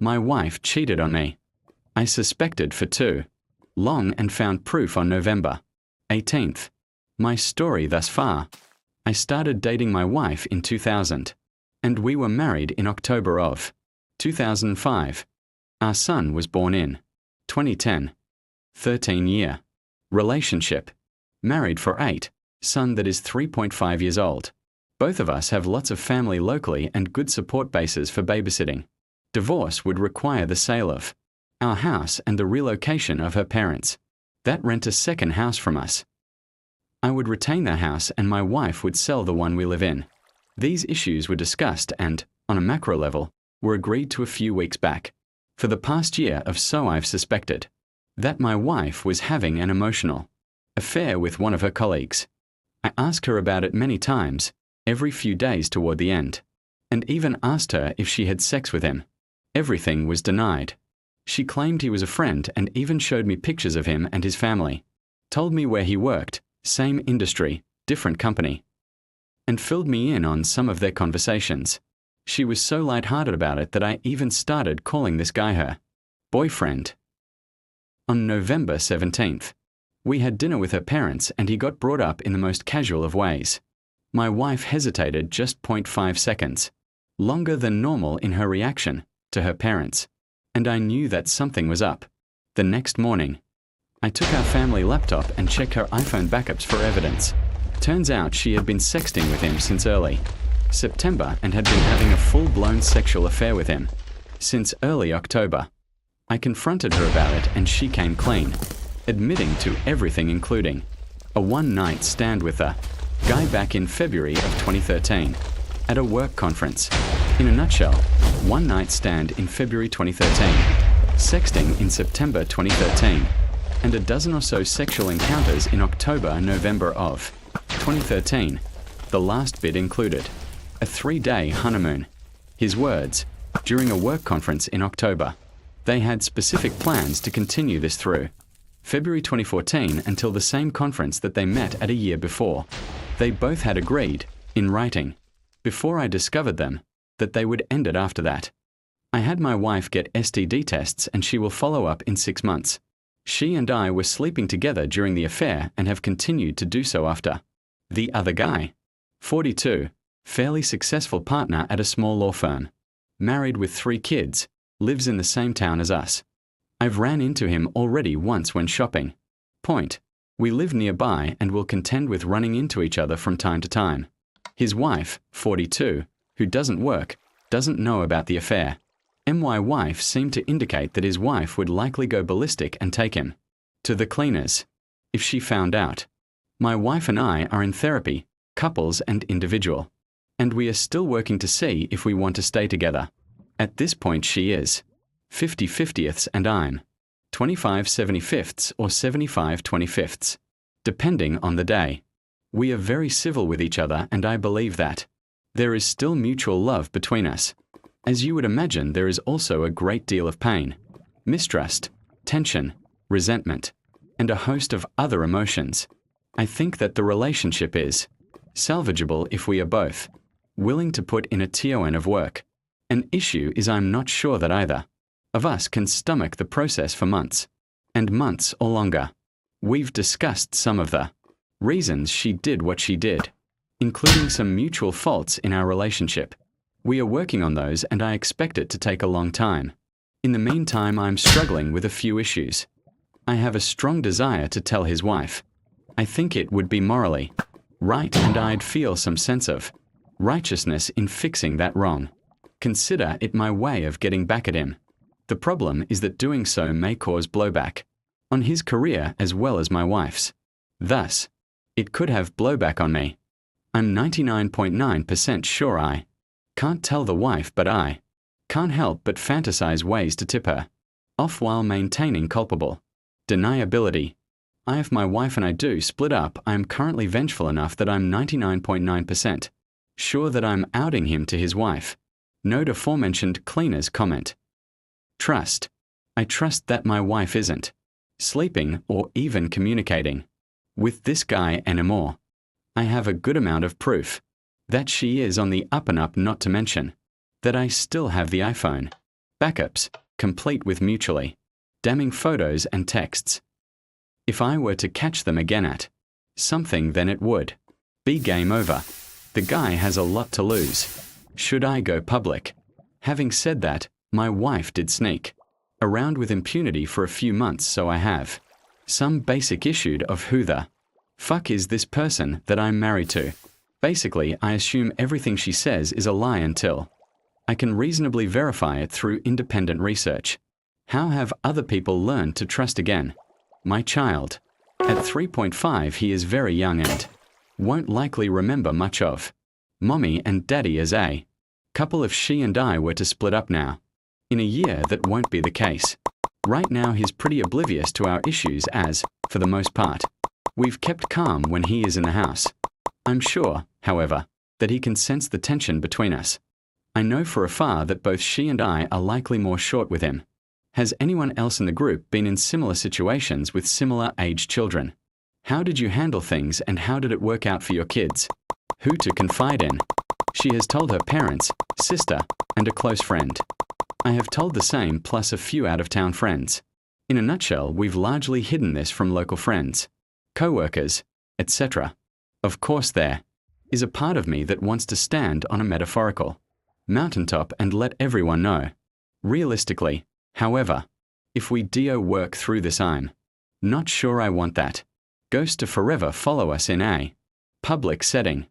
My wife cheated on me. I suspected for too long and found proof on November 18th. My story thus far. I started dating my wife in 2000, and we were married in October of 2005. Our son was born in 2010. 13-year relationship. Married for 8, son that is 3.5 years old. Both of us have lots of family locally and good support bases for babysitting. Divorce would require the sale of our house and the relocation of her parents. That rent a second house from us. I would retain the house and my wife would sell the one we live in. These issues were discussed and, on a macro level, were agreed to a few weeks back. For the past year or so I've suspected that my wife was having an emotional affair with one of her colleagues. I asked her about it many times, every few days toward the end, and even asked her if she had sex with him. Everything was denied. She claimed he was a friend and even showed me pictures of him and his family. Told me where he worked, same industry, different company, and filled me in on some of their conversations. She was so lighthearted about it that I even started calling this guy her boyfriend. On November 17th, we had dinner with her parents and he got brought up in the most casual of ways. My wife hesitated just 0.5 seconds, longer than normal in her reaction to her parents, and I knew that something was up. The next morning, I took our family laptop and checked her iPhone backups for evidence. Turns out she had been sexting with him since early September and had been having a full-blown sexual affair with him since early October. I confronted her about it and she came clean, admitting to everything including a one-night stand with a guy back in February of 2013 at a work conference. In a nutshell, one-night stand in February 2013, sexting in September 2013, and a dozen or so sexual encounters in October, November of 2013. The last bit included a 3-day honeymoon. His words, during a work conference in October. They had specific plans to continue this through February 2014 until the same conference that they met at a year before. They both had agreed, in writing, before I discovered them, that they would end it after that. I had my wife get STD tests and she will follow up in 6 months. She and I were sleeping together during the affair and have continued to do so after. The other guy, 42, fairly successful partner at a small law firm, married with 3 kids, lives in the same town as us. I've ran into him already once when shopping. Point. We live nearby and will contend with running into each other from time to time. His wife, 42, who doesn't work, doesn't know about the affair. My wife seemed to indicate that his wife would likely go ballistic and take him to the cleaners if she found out. My wife and I are in therapy, couples and individual, and we are still working to see if we want to stay together. At this point she is 50/50ths and I'm 25/75ths or 75/25ths, depending on the day. We are very civil with each other and I believe that there is still mutual love between us. As you would imagine, there is also a great deal of pain, mistrust, tension, resentment, and a host of other emotions. I think that the relationship is salvageable if we are both willing to put in a ton of work. An issue is I'm not sure that either of us can stomach the process for months, and months or longer. We've discussed some of the reasons she did what she did, including some mutual faults in our relationship. We are working on those and I expect it to take a long time. In the meantime, I'm struggling with a few issues. I have a strong desire to tell his wife. I think it would be morally right and I'd feel some sense of righteousness in fixing that wrong. Consider it my way of getting back at him. The problem is that doing so may cause blowback on his career as well as my wife's. Thus, it could have blowback on me. I'm 99.9% sure I can't tell the wife, but I can't help but fantasize ways to tip her off while maintaining culpable deniability. If my wife and I do split up, I am currently vengeful enough that I'm 99.9% sure that I'm outing him to his wife. Note aforementioned cleaner's comment. Trust. I trust that my wife isn't sleeping or even communicating with this guy anymore. I have a good amount of proof that she is on the up and up, not to mention that I still have the iPhone Backups, complete with mutually damning photos and texts. If I were to catch them again at something, then it would be game over. The guy has a lot to lose. Should I go public? Having said that, my wife did sneak around with impunity for a few months, so I have some basic issue of who the fuck is this person that I'm married to. Basically, I assume everything she says is a lie until I can reasonably verify it through independent research. How have other people learned to trust again? My child. At 3.5, he is very young and won't likely remember much of mommy and daddy as a couple. If she and I were to split up now, in a year, that won't be the case. Right now, he's pretty oblivious to our issues as, for the most part, we've kept calm when he is in the house. I'm sure, however, that he can sense the tension between us. I know for a fact that both she and I are likely more short with him. Has anyone else in the group been in similar situations with similar aged children? How did you handle things and how did it work out for your kids? Who to confide in? She has told her parents, sister, and a close friend. I have told the same, plus a few out-of-town friends. In a nutshell, we've largely hidden this from local friends, co-workers, etc. Of course, there is a part of me that wants to stand on a metaphorical mountaintop and let everyone know. Realistically, however, if we work through this, I'm not sure I want that ghost to forever follow us in a public setting.